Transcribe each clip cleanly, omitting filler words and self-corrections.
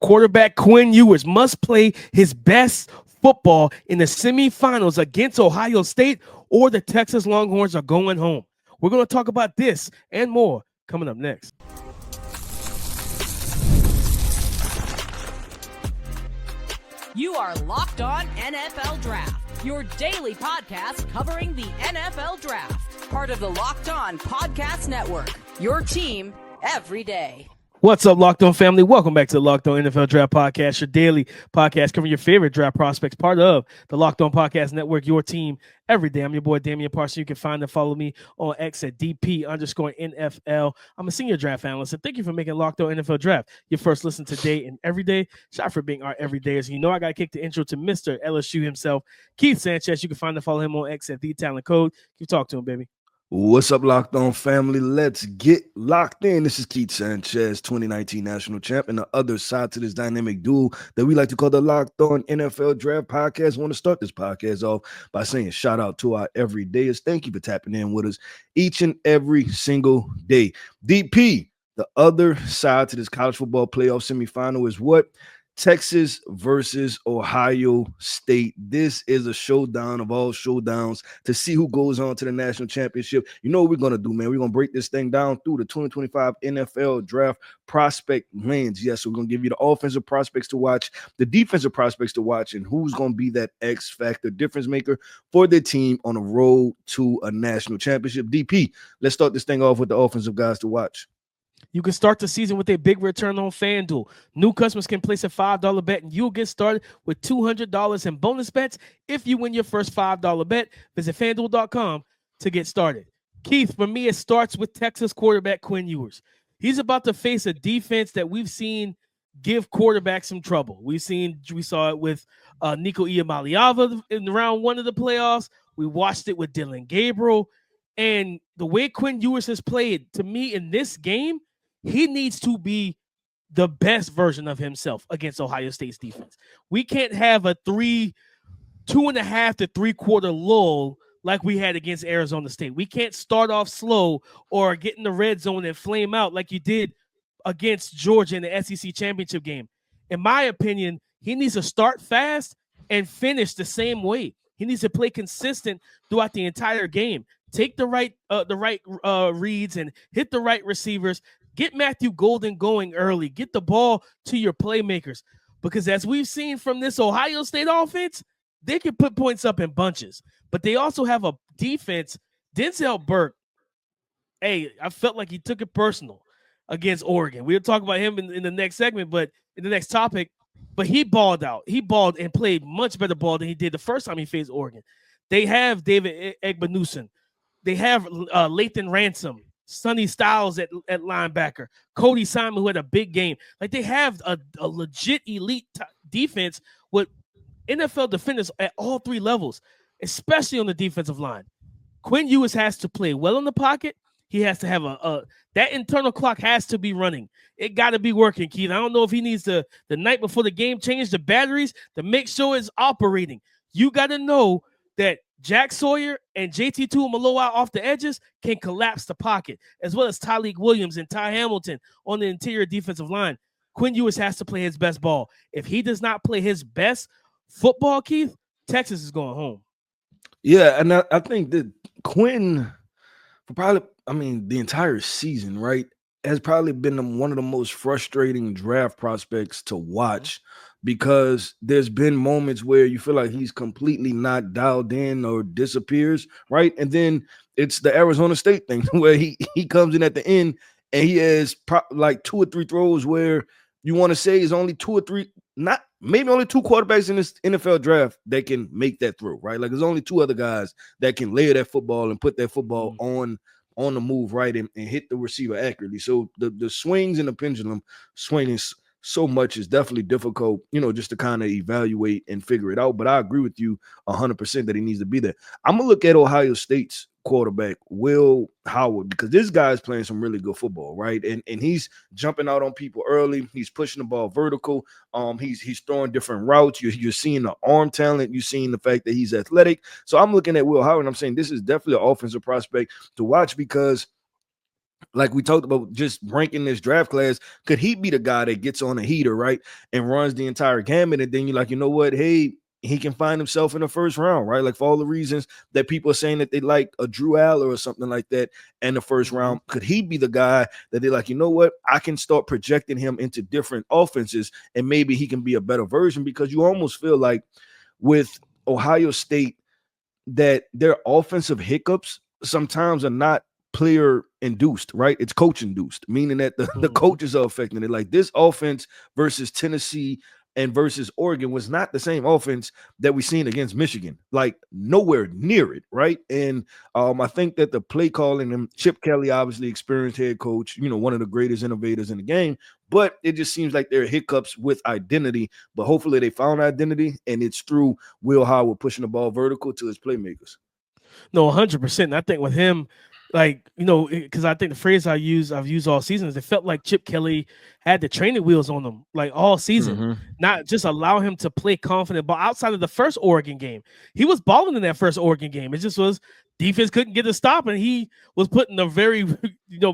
Quarterback Quinn Ewers must play his best football in the semifinals against Ohio State, or the Texas Longhorns are going home. We're going to talk about this and more coming up next. You are Locked On NFL Draft, your daily podcast covering the NFL Draft. Part of the Locked On Podcast Network, your team every day. What's up, Locked On family? Welcome back to the Locked On NFL Draft Podcast, your daily podcast covering your favorite draft prospects, part of the Locked On Podcast Network, your team every day. I'm your boy, Damian Parson. You can find and follow me on X at DP_NFL. I'm a senior draft analyst, and thank you for making Locked On NFL Draft your first listen today and every day. Shout out for being our everydayers. You know I got to kick the intro to Mr. LSU himself, Keith Sanchez. You can find and follow him on X at TheTalentCode. You talk to him, baby. What's up, Locked On family? Let's get locked in. This is Keith Sanchez, 2019 national champ, and the other side to this dynamic duo that we like to call the Locked On NFL Draft Podcast. I want to start this podcast off by saying shout out to our everydayers. Thank you for tapping in with us each and every single day. DP, the other side to this college football playoff semifinal is what? Texas versus Ohio State. This is a showdown of all showdowns to see who goes on to the national championship. You know what we're going to do, man? We're going to break this thing down through the 2025 NFL Draft Prospect lens. Yes, so we're going to give you the offensive prospects to watch, the defensive prospects to watch, and who's going to be that X factor difference maker for their team on the road to a national championship. DP, let's start this thing off with the offensive guys to watch. You can start the season with a big return on FanDuel. New customers can place a $5 bet, and you'll get started with $200 in bonus bets if you win your first $5 bet. Visit FanDuel.com to get started. Keith, for me, it starts with Texas quarterback Quinn Ewers. He's about to face a defense that we've seen give quarterbacks some trouble. We saw it with Nico Iamaleava in round one of the playoffs. We watched it with Dylan Gabriel. And the way Quinn Ewers has played, to me, in this game, he needs to be the best version of himself against Ohio State's defense. We can't have a 2.5 to 3-quarter lull like we had against Arizona State. We can't start off slow or get in the red zone and flame out like you did against Georgia in the SEC championship game. In my opinion, he needs to start fast and finish the same way. He needs to play consistent throughout the entire game. Take the right reads and hit the right receivers. Get Matthew Golden going early. Get the ball to your playmakers. Because as we've seen from this Ohio State offense, they can put points up in bunches. But they also have a defense. Denzel Burke, I felt like he took it personal against Oregon. We'll talk about him in the next segment, but in the next topic. But he balled out. He balled and played much better ball than he did the first time he faced Oregon. They have David Egbenuson. They have Lathan Ransom, Sonny Styles at linebacker, Cody Simon, who had a big game. Like, they have a legit elite defense with NFL defenders at all three levels, especially on the defensive line. Quinn Ewers has to play well in the pocket. He has to have that internal clock has to be running. It got to be working, Keith. I don't know if he needs the night before the game change the batteries to make sure it's operating. You got to know that Jack Sawyer and JT Tuimoloau off the edges can collapse the pocket, as well as Tyleik Williams and Ty Hamilton on the interior defensive line. Quinn Ewers has to play his best ball. If he does not play his best football, Keith, Texas is going home. Yeah, and I think that Quinn, the entire season, right, has probably been one of the most frustrating draft prospects to watch, because there's been moments where you feel like he's completely not dialed in or disappears, right? And then it's the Arizona State thing where he comes in at the end and he has like 2 or 3 throws where you want to say is only 2 or 3, maybe only 2 quarterbacks in this NFL draft that can make that throw, right? Like, there's only 2 other guys that can layer that football and put that football on the move, right, and hit the receiver accurately. So the swings and the pendulum swinging so much is definitely difficult, just to kind of evaluate and figure it out. But I agree with you 100% that he needs to be there. I'm going to look at Ohio State's quarterback, Will Howard, because this guy's playing some really good football, right? And he's jumping out on people early. He's pushing the ball vertical. He's throwing different routes. You're seeing the arm talent. You're seeing the fact that he's athletic. So I'm looking at Will Howard, and I'm saying this is definitely an offensive prospect to watch, because like we talked about, just ranking this draft class, could he be the guy that gets on a heater, right, and runs the entire gamut? And then you're like, you know what? Hey, he can find himself in the first round, right? Like for all the reasons that people are saying that they like a Drew Aller or something like that in the first round, could he be the guy that they're like, you know what? I can start projecting him into different offenses and maybe he can be a better version, because you almost feel like with Ohio State that their offensive hiccups sometimes are not player induced, right? It's coach induced, meaning that the coaches are affecting it. Like this offense versus Tennessee and versus Oregon was not the same offense that we seen against Michigan, like nowhere near it, right? And I think that the play calling, and Chip Kelly, obviously experienced head coach, you know, one of the greatest innovators in the game, but it just seems like there are hiccups with identity. But hopefully they found identity, and it's through Will Howard pushing the ball vertical to his playmakers. No, 100%. I think with him, like, you know, because I think the phrase I've used all season is it felt like Chip Kelly had the training wheels on him like all season, not just allow him to play confident. But outside of the first Oregon game, he was balling in that first Oregon game. It just was defense couldn't get a stop, and he was put in a very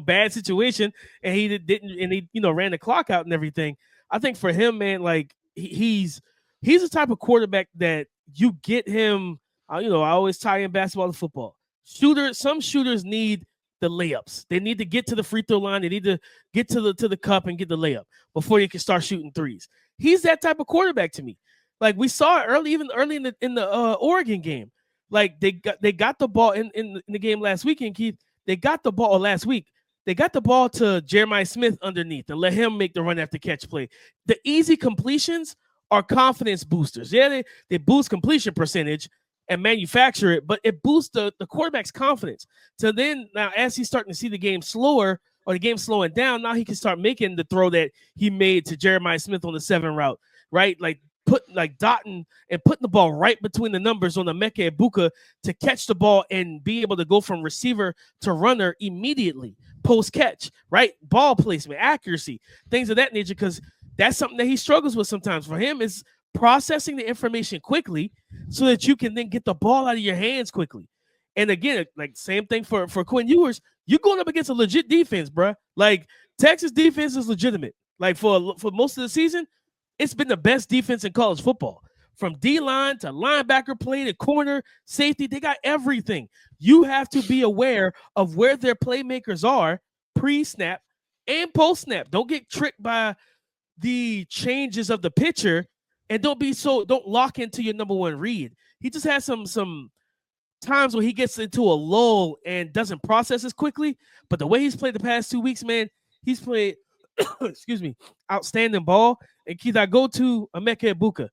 bad situation, and he didn't, and he ran the clock out and everything. I think for him, man, like he's the type of quarterback that you get him. I always tie in basketball to football. Some shooters need the layups. They need to get to the free throw line. They need to get to the cup and get the layup before you can start shooting threes. He's that type of quarterback to me. Like we saw it early in the Oregon game. Like they got the ball in the game last weekend, Keith. They got the ball last week. They got the ball to Jeremiah Smith underneath and let him make the run after catch play. The easy completions are confidence boosters. Yeah, they boost completion percentage and manufacture it, but it boosts the quarterback's confidence. So then now as he's starting to see the game slower or the game slowing down, now he can start making the throw that he made to Jeremiah Smith on the 7 route, right? Like dotting and putting the ball right between the numbers on the Emeka Egbuka to catch the ball and be able to go from receiver to runner immediately post catch, right? Ball placement, accuracy, things of that nature, because that's something that he struggles with sometimes. For him is processing the information quickly so that you can then get the ball out of your hands quickly. And again, like same thing for Quinn Ewers, you're going up against a legit defense, bro. Like Texas defense is legitimate. Like for most of the season, it's been the best defense in college football. From D-line to linebacker play to corner, safety, they got everything. You have to be aware of where their playmakers are pre-snap and post-snap. Don't get tricked by the changes of the pitcher. And don't lock into your number one read. He just has some times where he gets into a lull and doesn't process as quickly. But the way he's played the past 2 weeks, man, he's played, excuse me, outstanding ball. And Keith, I go to Emeka Egbuka.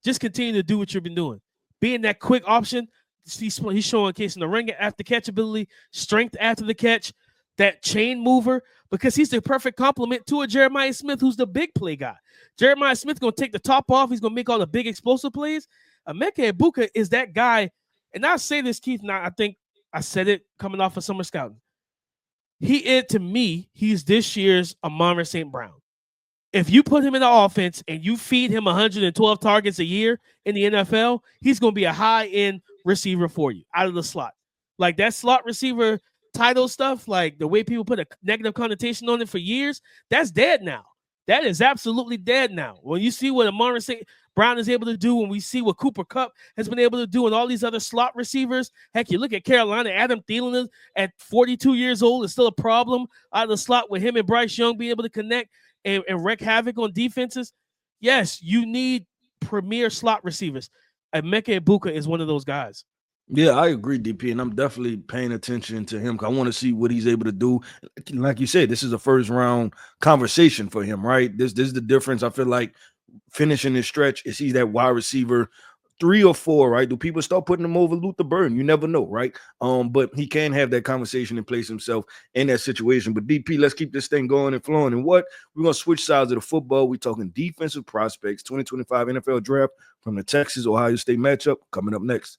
Just continue to do what you've been doing. Being that quick option, he's showing case in the ring after catch ability, strength after the catch, that chain mover, because he's the perfect complement to a Jeremiah Smith, who's the big play guy. Jeremiah Smith going to take the top off. He's going to make all the big explosive plays. Emeka Egbuka is that guy. And I say this, Keith, and I think I said it coming off of summer scouting. To me, he's this year's Amon-Ra St. Brown. If you put him in the offense and you feed him 112 targets a year in the NFL, he's going to be a high-end receiver for you out of the slot. Like that slot receiver title stuff, like the way people put a negative connotation on it for years, that's dead now. That is absolutely dead now. When you see what Amon-Ra St. Brown is able to do, and we see what Cooper Kupp has been able to do, and all these other slot receivers. Heck, you look at Carolina, Adam Thielen at 42 years old is still a problem out of the slot with him and Bryce Young being able to connect and wreak havoc on defenses. Yes, you need premier slot receivers. Emeka Egbuka is one of those guys. Yeah, I agree, DP, and I'm definitely paying attention to him because I want to see what he's able to do. Like you said, this is a first round conversation for him, right? This is the difference. I feel like finishing this stretch is he's that wide receiver 3 or 4, right? Do people start putting him over Luther Burden? You never know, right? But he can have that conversation and place himself in that situation. But DP, let's keep this thing going and flowing. And we're gonna switch sides of the football. We're talking defensive prospects, 2025 NFL draft from the Texas Ohio State matchup coming up next.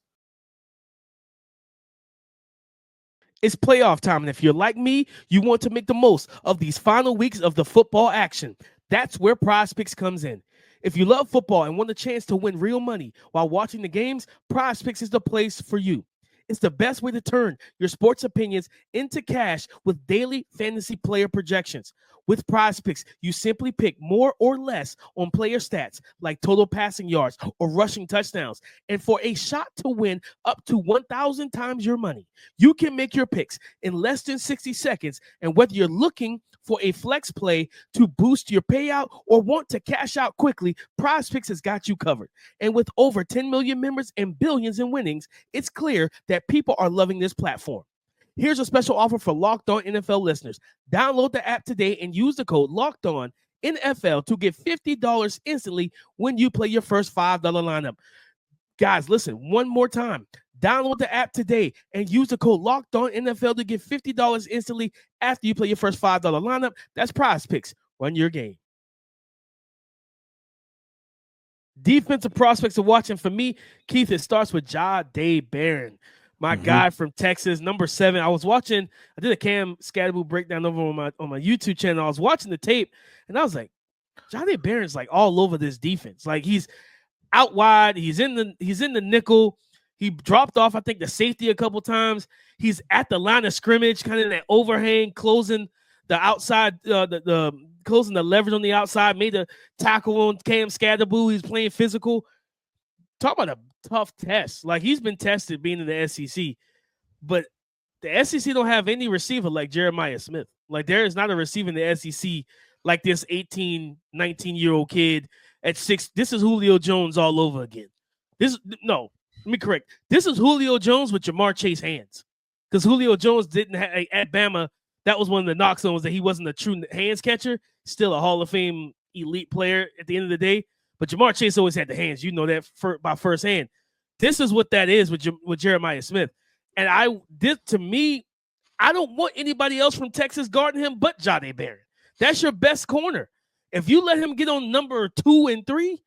It's playoff time, and if you're like me, you want to make the most of these final weeks of the football action. That's where Prospects comes in. If you love football and want a chance to win real money while watching the games, Prospects is the place for you. It's the best way to turn your sports opinions into cash with daily fantasy player projections. With Prize Picks, you simply pick more or less on player stats like total passing yards or rushing touchdowns. And for a shot to win up to 1,000 times your money, you can make your picks in less than 60 seconds. And whether you're looking for a flex play to boost your payout or want to cash out quickly, Prize Picks has got you covered. And with over 10 million members and billions in winnings, it's clear that people are loving this platform. Here's a special offer for Locked On NFL listeners. Download the app today and use the code Locked On NFL to get $50 instantly when you play your first $5 lineup. Guys, listen, one more time. Download the app today and use the code Locked On NFL to get $50 instantly after you play your first $5 lineup. That's Prize Picks. Run your game. Defensive prospects are watching. For me, Keith, it starts with Jahdae Barron, my guy from Texas, number 7. I did a Cam Scatterboo breakdown over on my YouTube channel. I was watching the tape, and I was like, Jahdae Barron's like all over this defense. Like, he's out wide. He's in the nickel. He dropped off, I think, the safety a couple times. He's at the line of scrimmage, kind of in that overhang, closing the outside, closing the leverage on the outside. Made a tackle on Cam Scatterboo. He's playing physical. Talk about a tough test. Like, he's been tested being in the SEC, but the SEC don't have any receiver like Jeremiah Smith. Like, there is not a receiver in the SEC like this 18, 19-year-old kid at 6. This is Julio Jones all over again. Let me correct. This is Julio Jones with Jamar Chase hands, because Julio Jones didn't have at Bama. That was one of the knocks on, was that he wasn't a true hands catcher. Still a Hall of Fame elite player at the end of the day. But Jamar Chase always had the hands. You know that by firsthand. This is what that is with Jeremiah Smith. And I don't want anybody else from Texas guarding him but Jahdae Barron. That's your best corner. If you let him get on number 2 and 3,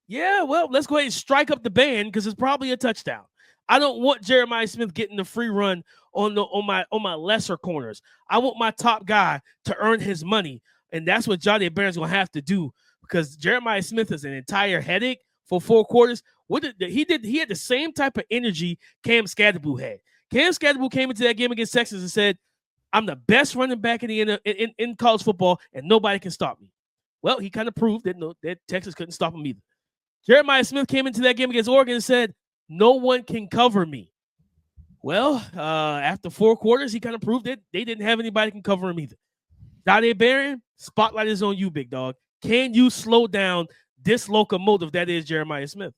yeah, well, let's go ahead and strike up the band, because it's probably a touchdown. I don't want Jeremiah Smith getting the free run on my lesser corners. I want my top guy to earn his money, and that's what Jahdae Barron's gonna have to do, because Jeremiah Smith is an entire headache for 4 quarters. He had the same type of energy Cam Scatterboo had. Cam Scatterboo came into that game against Texas and said, "I'm the best running back in college football, and nobody can stop me." Well, he kind of proved that Texas couldn't stop him either. Jeremiah Smith came into that game against Oregon and said, "No one can cover me." Well, after 4 quarters, he kind of proved that they didn't have anybody can cover him either. Jahdae Barron, spotlight is on you, big dog. Can you slow down this locomotive that is Jeremiah Smith?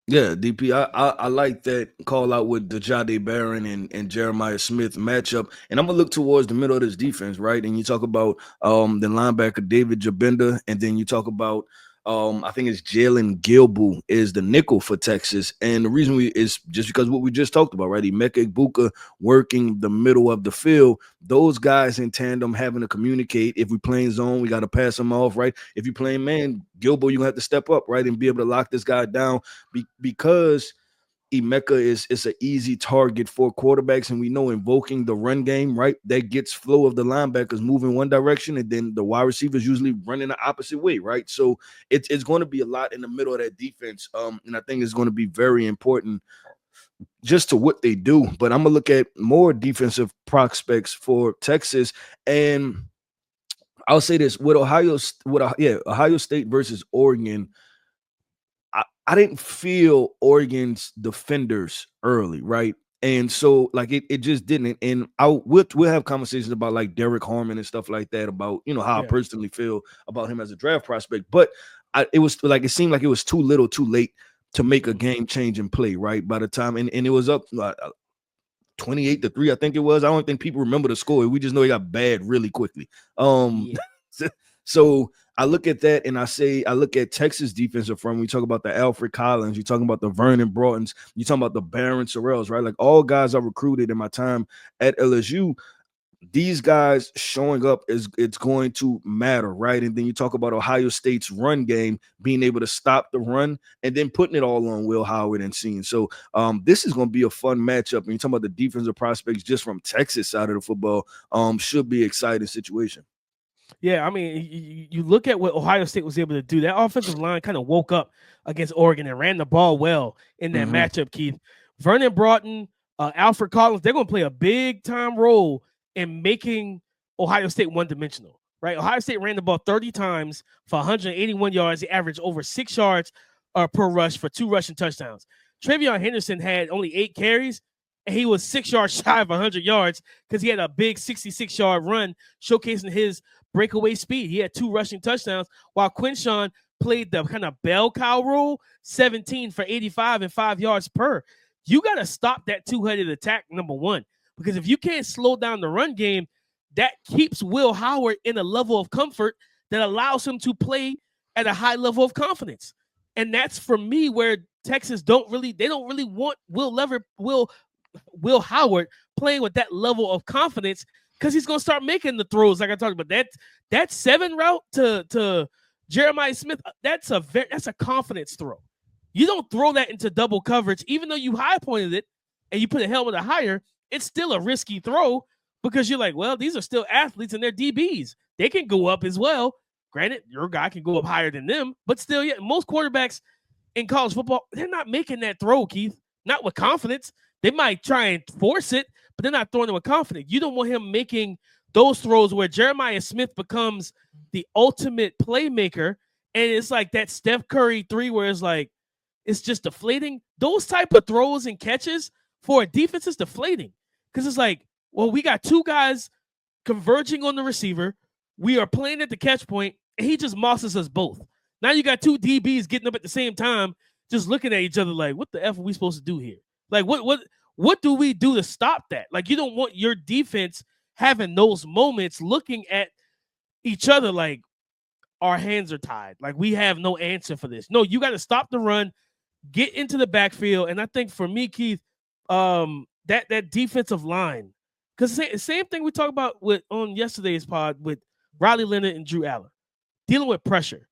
Yeah, DP, I like that call out with the Jahdae Barron and Jeremiah Smith matchup. And I'm going to look towards the middle of this defense, right? And you talk about the linebacker David Jabinda, and then you talk about I think it's Jalen Gilbou is the nickel for Texas. And the reason is just because what we just talked about, right? Emeka Egbuka working the middle of the field. Those guys in tandem having to communicate. If we playing zone, we got to pass them off, right? If you playing man, Gilbou, you're going to have to step up, right? And be able to lock this guy down because Emeka is an easy target for quarterbacks, and we know invoking the run game, right? That gets flow of the linebackers moving one direction, and then the wide receivers usually running the opposite way, right? So it's going to be a lot in the middle of that defense, and I think it's going to be very important just to what they do. But I'm gonna look at more defensive prospects for Texas, and I'll say this with Ohio State versus Oregon. I didn't feel Oregon's defenders early, right? And so, like, it just didn't. And we'll have conversations about, like, Derek Harmon and stuff like that, about, how I personally feel about him as a draft prospect. But it seemed like it was too little, too late to make a game-changing play, right? By the time, and it was up 28-3, I think it was. I don't think people remember the score. We just know it got bad really quickly. So I look at that and I look at Texas defensive front. We talk about the Alfred Collins, you're talking about the Vernon Broughtons, you're talking about the Barron Sorrells, right? Like, all guys I recruited in my time at LSU. These guys showing up it's going to matter, right? And then you talk about Ohio State's run game, being able to stop the run and then putting it all on Will Howard and seeing. So this is going to be a fun matchup. And you're talking about the defensive prospects just from Texas side of the football. Should be an exciting situation. Yeah, I mean, you look at what Ohio State was able to do. That offensive line kind of woke up against Oregon and ran the ball well in that matchup, Keith. Vernon Broughton, Alfred Collins, they're going to play a big time role in making Ohio State one-dimensional, right? Ohio State ran the ball 30 times for 181 yards. They averaged over 6 yards per rush for 2 rushing touchdowns. Travion Henderson had only 8 carries, and he was 6 yards shy of 100 yards because he had a big 66-yard run showcasing his breakaway speed. He had 2 rushing touchdowns, while Quinshawn played the kind of bell cow role, 17 for 85 and 5 yards per. You got to stop that two-headed attack, number one, because if you can't slow down the run game, that keeps Will Howard in a level of comfort that allows him to play at a high level of confidence. And that's, for me, where Texas don't really want Will Howard playing with that level of confidence, because he's going to start making the throws like I talked about. That 7 route to Jeremiah Smith, that's a confidence throw. You don't throw that into double coverage, even though you high pointed it and you put a helmet higher. It's still a risky throw because you're like, well, these are still athletes and they're DBs. They can go up as well. Granted, your guy can go up higher than them, but still, yeah, most quarterbacks in college football, they're not making that throw, Keith. Not with confidence. They might try and force it, but they're not throwing it with confidence. You don't want him making those throws where Jeremiah Smith becomes the ultimate playmaker, and it's like that Steph Curry 3 where it's like, it's just deflating. Those type of throws and catches for a defense is deflating because it's like, well, we got 2 guys converging on the receiver. We are playing at the catch point, and he just mosses us both. Now you got 2 DBs getting up at the same time, just looking at each other like, what the F are we supposed to do here? Like, what do we do to stop that? Like, you don't want your defense having those moments looking at each other like our hands are tied. Like, we have no answer for this. No, you got to stop the run, get into the backfield. And I think for me, Keith, that defensive line, because same thing we talked about on yesterday's pod with Riley Leonard and Drew Allen, dealing with pressure.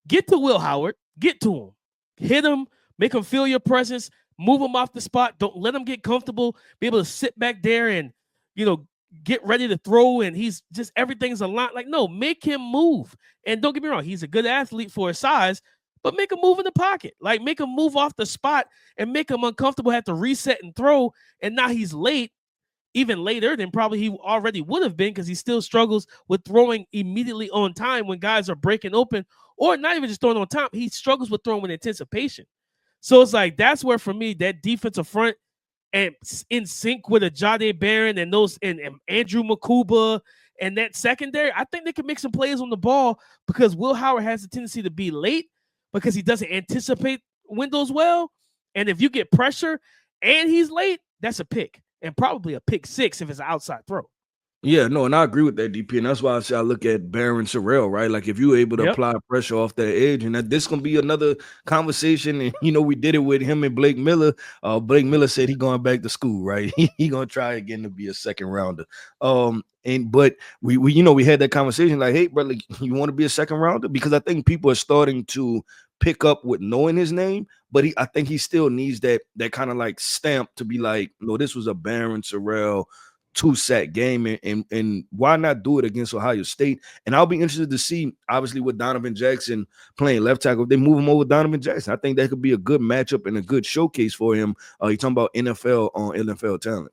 Get to Will Howard, get to him, hit him, make him feel your presence, move him off the spot. Don't let him get comfortable, be able to sit back there and, get ready to throw. And he's just, everything's a lot. Like, no, make him move. And don't get me wrong, he's a good athlete for his size, but make him move in the pocket. Like, make him move off the spot and make him uncomfortable, have to reset and throw. And now he's late, even later than probably he already would have been, because he still struggles with throwing immediately on time when guys are breaking open, or not even just throwing on time. He struggles with throwing with anticipation. So it's like, that's where, for me, that defensive front and in sync with a Jahdae Barron and those and Andrew Makuba and that secondary, I think they can make some plays on the ball, because Will Howard has a tendency to be late because he doesn't anticipate windows well. And if you get pressure and he's late, that's a pick, and probably a pick 6 if it's an outside throw. Yeah, no, and I agree with that, DP, and that's why I say I look at Barron Sorrell, right? Like, if you're able to apply pressure off that edge, and that this gonna be another conversation, and we did it with him and Blake Miller. Blake Miller said he going back to school, right? He gonna try again to be a second rounder. But we had that conversation like, hey, brother, you want to be a second rounder? Because I think people are starting to pick up with knowing his name, but I think he still needs that kind of like stamp to be like, no, this was a Barron Sorrell 2-sack game, and why not do it against Ohio State? And I'll be interested to see, obviously, with Donovan Jackson playing left tackle, if they move him over Donovan Jackson. I think that could be a good matchup and a good showcase for him. You're talking about NFL talent.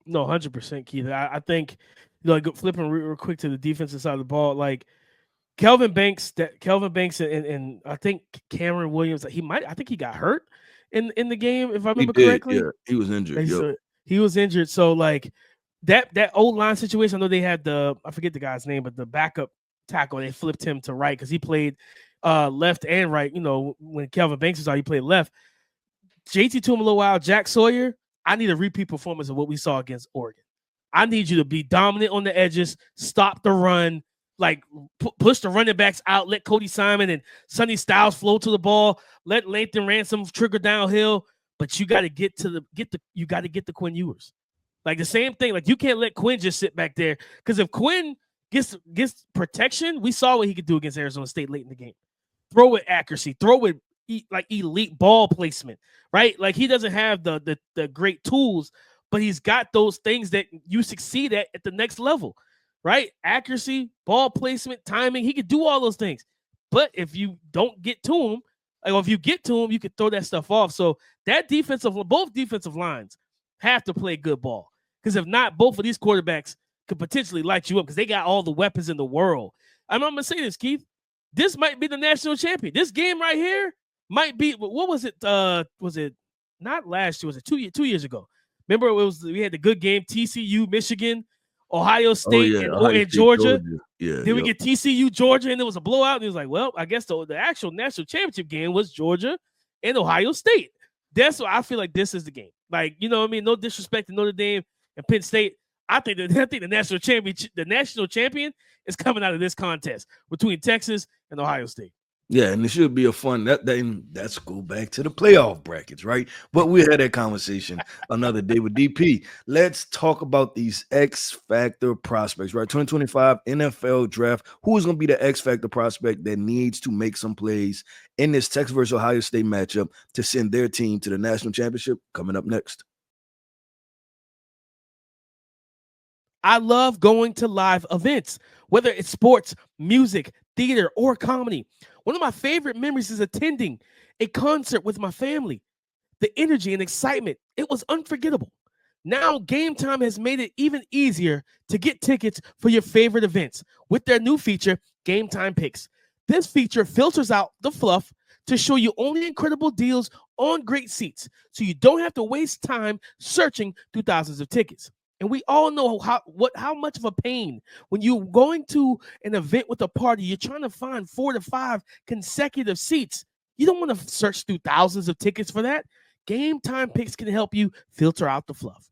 No, 100%, Keith. I think, flipping real quick to the defensive side of the ball, like Kelvin Banks and I think Cameron Williams, I think he got hurt in the game, if I remember correctly. Yeah, he was injured. He was injured. So like, that old line situation, I know they had I forget the guy's name, but the backup tackle, they flipped him to right because he played left and right. When Kelvin Banks was out, he played left. JT Tuimoloau, Jack Sawyer, I need a repeat performance of what we saw against Oregon. I need you to be dominant on the edges, stop the run, like push the running backs out, let Cody Simon and Sonny Styles flow to the ball, let Lathan Ransom trigger downhill, but you got to get the Quinn Ewers. Like, the same thing. Like, you can't let Quinn just sit back there, because if Quinn gets protection, we saw what he could do against Arizona State late in the game. Throw with accuracy, throw with like elite ball placement, right? Like, he doesn't have the great tools, but he's got those things that you succeed at the next level, right? Accuracy, ball placement, timing. He could do all those things. But if you don't get to him, if you get to him, you can throw that stuff off. So that both defensive lines have to play good ball. Because if not, both of these quarterbacks could potentially light you up because they got all the weapons in the world. I'm going to say this, Keith. This might be the national champion. This game right here might be, what was it? Was it not last year? Was it 2 years ago? Remember, we had the good game, TCU, Michigan, Ohio State, and Georgia. Yeah. Then we get TCU, Georgia, and it was a blowout. And it was like, well, I guess the actual national championship game was Georgia and Ohio State. That's why I feel like this is the game. Like, you know what I mean? No disrespect to Notre Dame and Penn State. I think the national champion is coming out of this contest between Texas and Ohio State. Yeah, and it should be a fun. That's go back to the playoff brackets, right? But we had that conversation another day with DP. Let's talk about these X Factor prospects, right? 2025 NFL draft. Who is going to be the X Factor prospect that needs to make some plays in this Texas versus Ohio State matchup to send their team to the national championship? Coming up next. I love going to live events, whether it's sports, music, theater, or comedy. One of my favorite memories is attending a concert with my family. The energy and excitement, it was unforgettable. Now, Game Time has made it even easier to get tickets for your favorite events with their new feature, Game Time Picks. This feature filters out the fluff to show you only incredible deals on great seats, so you don't have to waste time searching through thousands of tickets. And we all know how much of a pain when you're going to an event with a party, you're trying to find 4 to 5 consecutive seats. You don't want to search through thousands of tickets for that. Game Time Picks can help you filter out the fluff.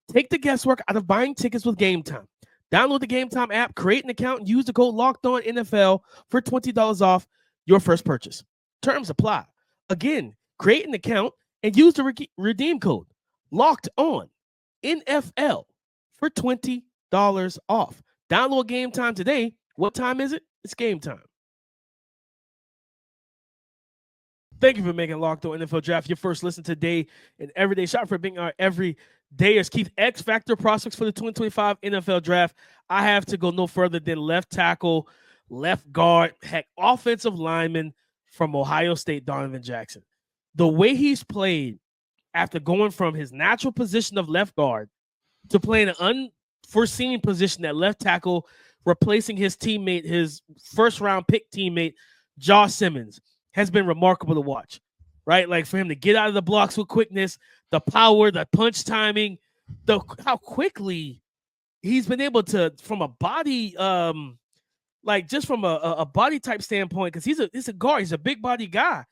Take the guesswork out of buying tickets with Game Time. Download the Game Time app, create an account, and use the code LOCKEDONNFL for $20 off your first purchase. Terms apply. Again, create an account and use the redeem code LOCKEDONNFL for $20 off. Download Game Time today. What time is it? It's game time. Thank you for making Locked On NFL Draft your first listen today and everyday shot for being our everydayers. Keith, X Factor Prospects for the 2025 NFL Draft. I have to go no further than left tackle, left guard, heck, offensive lineman from Ohio State, Donovan Jackson. The way he's played after going from his natural position of left guard to playing an unforeseen position at left tackle, replacing his teammate, his first-round pick teammate, Josh Simmons, has been remarkable to watch, right? Like for him to get out of the blocks with quickness, the power, the punch timing, how quickly he's been able to, from a body, like just from a body type standpoint, because he's a guard, he's a big body guy.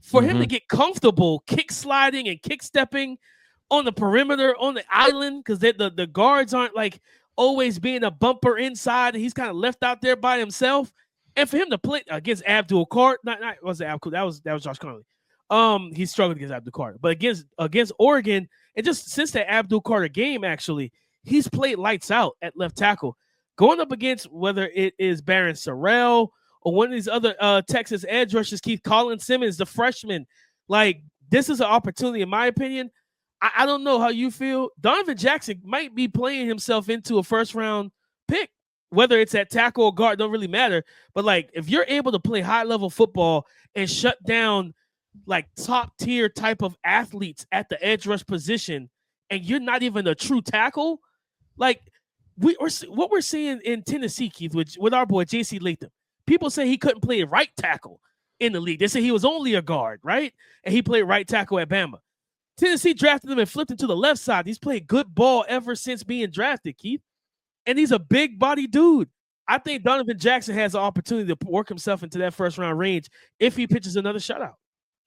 For him to get comfortable kick sliding and kick stepping on the perimeter, on the island, because the guards aren't like always being a bumper inside, and he's kind of left out there by himself. And for him to play against Abdul Carter, not was it Abdul? That was Josh Conley. He struggled against Abdul Carter, but against Oregon, and just since that Abdul Carter game, actually, he's played lights out at left tackle, going up against whether it is Barron Sorrell or one of these other Texas edge rushers, Keith Colin Simmons, the freshman. Like, this is an opportunity, in my opinion. I don't know how you feel. Donovan Jackson might be playing himself into a first-round pick, whether it's at tackle or guard, don't really matter. But, like, if you're able to play high-level football and shut down, like, top-tier type of athletes at the edge rush position, and you're not even a true tackle, like, what we're seeing in Tennessee, Keith, with our boy J.C. Latham, people say he couldn't play right tackle in the league. They say he was only a guard, right? And he played right tackle at Bama. Tennessee drafted him and flipped him to the left side. He's played good ball ever since being drafted, Keith. And he's a big body dude. I think Donovan Jackson has an opportunity to work himself into that first round range if he pitches another shutout.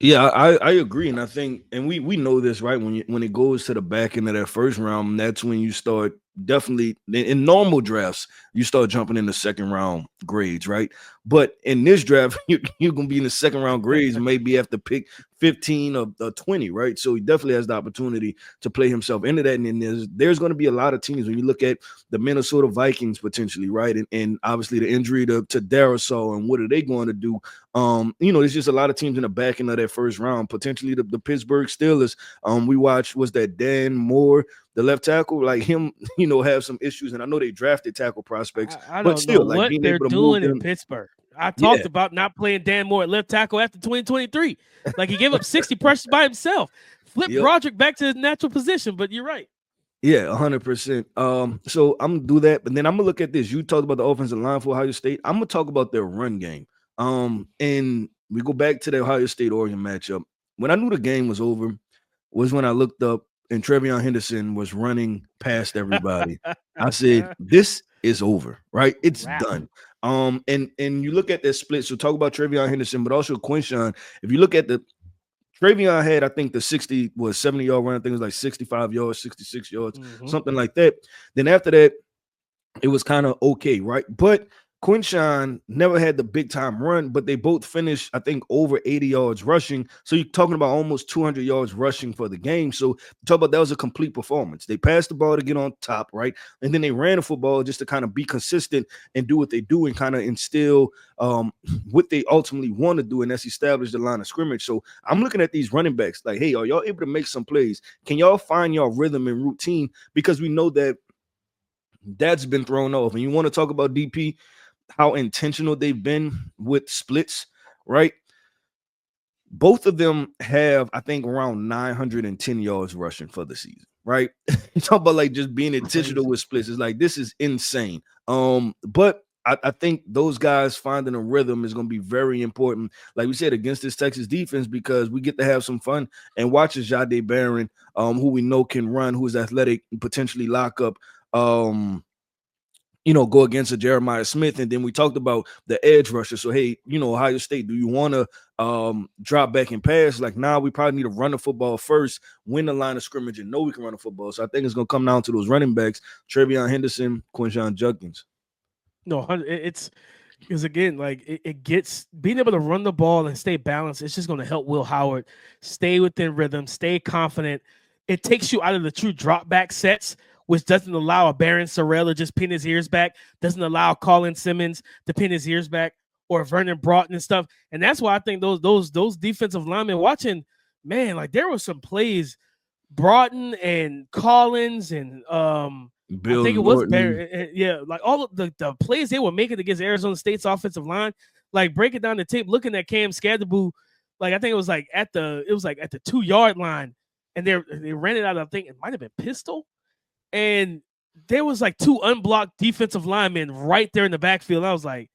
Yeah, I agree. And I think, and we know this, right? When it goes to the back end of that first round, that's when you start definitely in normal drafts, you start jumping in the second round grades, right? But in this draft, you're going to be in the second round grades, maybe after pick 15 or 20, right? So he definitely has the opportunity to play himself into that. And then there's going to be a lot of teams when you look at the Minnesota Vikings potentially, right? And obviously the injury to Darisaw, and what are they going to do? There's just a lot of teams in the back end of that first round, potentially the Pittsburgh Steelers. We watched, was that Dan Moore, the left tackle, like him, have some issues. And I know they drafted tackle prospects, I but still, know like what they're doing in Pittsburgh. I talked about not playing Dan Moore at left tackle after 2023. Like, he gave up 60 pressures by himself. Flipped Broderick back to his natural position, but you're right. Yeah, 100%. So I'm gonna do that, but then I'm gonna look at this. You talked about the offensive line for Ohio State. I'm gonna talk about their run game. And we go back to the Ohio State Oregon matchup. When I knew the game was over, was when I looked up and Trevion Henderson was running past everybody. I said, "This is over, right? It's Wrap. done." And you look at that split. So talk about Trevion Henderson, but also Quinshawn. If you look at the Travion had, I think the 70-yard run. I think it was like 65 yards, 66 yards, something like that. Then after that, it was kind of okay, right? But Quinshawn never had the big time run, but they both finished, I think, over 80 yards rushing. So you're talking about almost 200 yards rushing for the game. So talk about that was a complete performance. They passed the ball to get on top, right? And then they ran the football just to kind of be consistent and do what they do and kind of instill what they ultimately want to do, and that's establish the line of scrimmage. So I'm looking at these running backs like, hey, are y'all able to make some plays? Can y'all find your rhythm and routine? Because we know that that's been thrown off. And you want to talk about DP, how intentional they've been with splits, right? Both of them have, I think, around 910 yards rushing for the season, right? You talk about like just being intentional with splits. It's like this is insane. But I think those guys finding a rhythm is going to be very important, like we said, against this Texas defense, because we get to have some fun and watch Jahdae Barron, who we know can run, who's athletic, and potentially lock up go against a Jeremiah Smith. And then we talked about the edge rusher. So, hey, Ohio State, do you want to drop back and pass? Like, nah, we probably need to run the football first, win the line of scrimmage, and know we can run the football. So I think it's going to come down to those running backs, Trevion Henderson, Quinshawn Judkins. No, it's because again, like it gets being able to run the ball and stay balanced. It's just going to help Will Howard stay within rhythm, stay confident. It takes you out of the true drop back sets, which doesn't allow a Barron Sorrell to just pin his ears back, doesn't allow Colin Simmons to pin his ears back, or Vernon Broughton and stuff. And that's why I think those defensive linemen watching, man, like there were some plays, Broughton and Collins and Bill I think it was Norton. Barron. Yeah, like all of the plays they were making against Arizona State's offensive line, like breaking down the tape, looking at Cam Skadaboo, like I think it was like at the 2-yard line, and they ran it out. I think it might have been pistol. And there was like 2 unblocked defensive linemen right there in the backfield. I was like,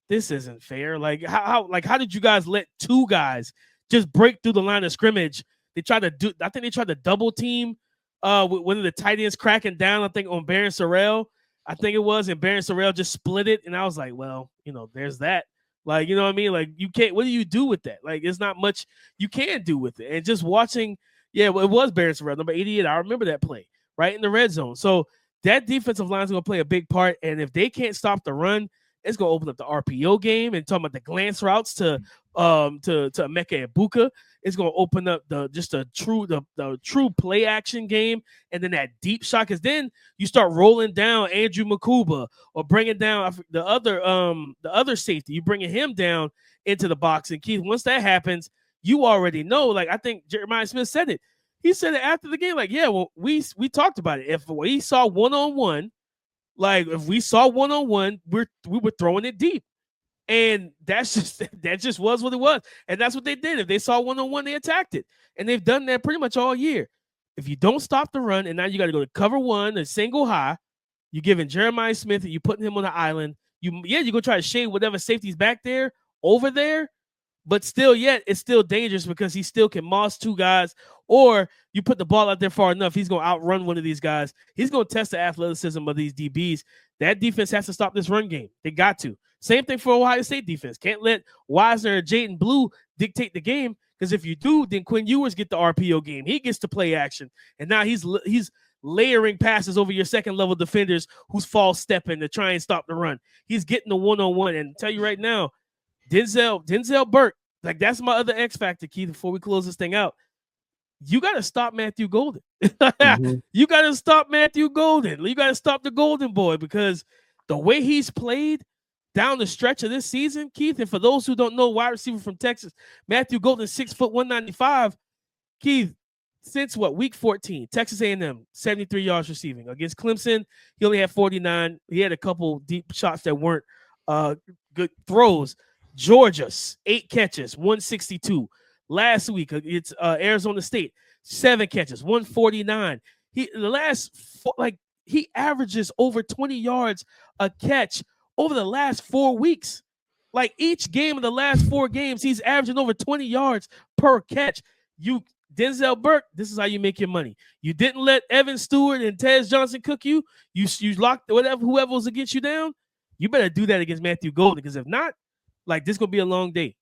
this isn't fair. Like how did you guys let 2 guys just break through the line of scrimmage? I think they tried to double team with one of the tight ends cracking down, I think on Barron Sorrell. I think it was, and Barron Sorrell just split it. And I was like, well, there's that. Like, you know what I mean? Like you can't, what do you do with that? Like, it's not much you can do with it. And just watching, it was Barron Sorrell, number 88. I remember that play. Right in the red zone. So that defensive line is going to play a big part. And if they can't stop the run, it's going to open up the RPO game. And talking about the glance routes to Emeka Egbuka, it's going to open up the true play action game. And then that deep shot, because then you start rolling down Andrew Makuba or bringing down the other safety. You bringing him down into the box. And Keith, once that happens, you already know. Like I think Jeremiah Smith said it. He said it after the game, like, yeah, well, we talked about it. If we saw one-on-one, we were throwing it deep. And that just was what it was. And that's what they did. If they saw one-on-one, they attacked it. And they've done that pretty much all year. If you don't stop the run, and now you got to go to cover one, a single high, you're giving Jeremiah Smith, and you're putting him on the island. You're going to try to shade whatever safety's back there, over there. But still, it's still dangerous because he still can moss 2 guys, or you put the ball out there far enough, he's going to outrun one of these guys. He's going to test the athleticism of these DBs. That defense has to stop this run game. They got to. Same thing for Ohio State defense. Can't let Wisner and Jayden Blue dictate the game, because if you do, then Quinn Ewers get the RPO game. He gets to play action, and now he's layering passes over your second-level defenders who's false stepping to try and stop the run. He's getting the one-on-one, and I'll tell you right now, Denzel Burke, like that's my other X factor, Keith, before we close this thing out. You got to stop Matthew Golden. You got to stop Matthew Golden. You got to stop the Golden Boy, because the way he's played down the stretch of this season, Keith, and for those who don't know, wide receiver from Texas, Matthew Golden, 6 foot 195. Keith, since week 14, Texas A&M, 73 yards receiving. Against Clemson, he only had 49. He had a couple deep shots that weren't good throws. Georgia, 8 catches, 162. Last week, it's Arizona State, 7 catches, 149. He averages over 20 yards a catch over the last 4 weeks. Like each game of the last 4 games, he's averaging over 20 yards per catch. Denzel Burke, this is how you make your money. You didn't let Evan Stewart and Tez Johnson cook you. You locked whoever was against you down. You better do that against Matthew Golden, because if not, like, this is gonna be a long day.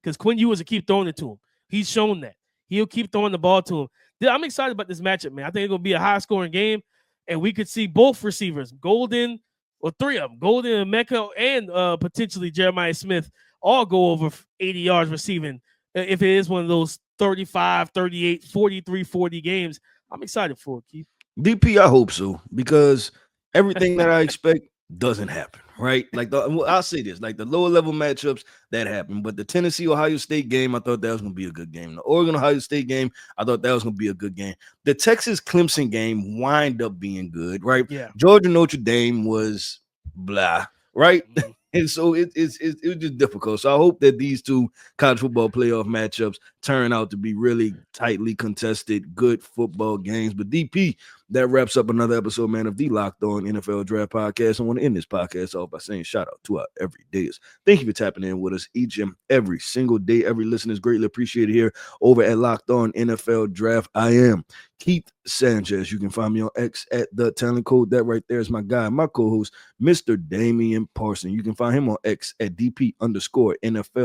Because Quinn Ewers will keep throwing it to him. He's shown that. He'll keep throwing the ball to him. I'm excited about this matchup, man. I think it's gonna be a high-scoring game, and we could see both receivers, Golden, or 3 of them, Golden and Mecca, and potentially Jeremiah Smith, all go over 80 yards receiving. If it is one of those 35, 38, 43, 40 games, I'm excited for it, Keith. DP, I hope so, because everything that I expect doesn't happen, right? Like, I'll say this, like the lower level matchups that happen, but the Tennessee Ohio State game, I thought that was gonna be a good game. The Oregon Ohio State game, I thought that was gonna be a good game. The Texas Clemson game wind up being good, right? Yeah. Georgia Notre Dame was blah, right? Mm-hmm. And so it was just difficult. So I hope that these two college football playoff matchups turn out to be really tightly contested, good football games. But DP, that wraps up another episode, man, of the Locked On NFL Draft Podcast. I want to end this podcast off by saying shout out to our everydayers. Thank you for tapping in with us each and every single day. Every listener is greatly appreciated here over at Locked On NFL Draft. I am Keith Sanchez. You can find me on X at The Talent Code. That right there is my guy, my co-host, Mr. Damian Parson. You can find him on X at DP_NFL.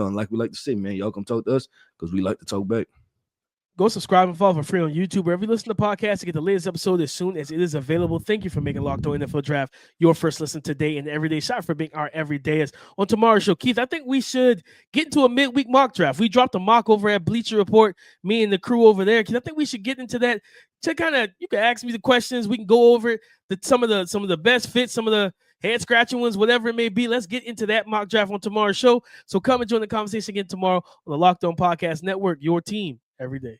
And like we like to say, man, y'all come talk to us because we like to talk back. Go subscribe and follow for free on YouTube. Wherever you listen to podcasts to get the latest episode as soon as it is available. Thank you for making Locked On NFL Draft your first listen today and every day. Shout out for being our everydayers. On tomorrow's show, Keith, I think we should get into a midweek mock draft. We dropped a mock over at Bleacher Report, me and the crew over there. Keith, I think we should get into that. To kind of, you can ask me the questions. We can go over some of the best fits, some of the head scratching ones, whatever it may be. Let's get into that mock draft on tomorrow's show. So come and join the conversation again tomorrow on the Locked On Podcast Network, your team every day.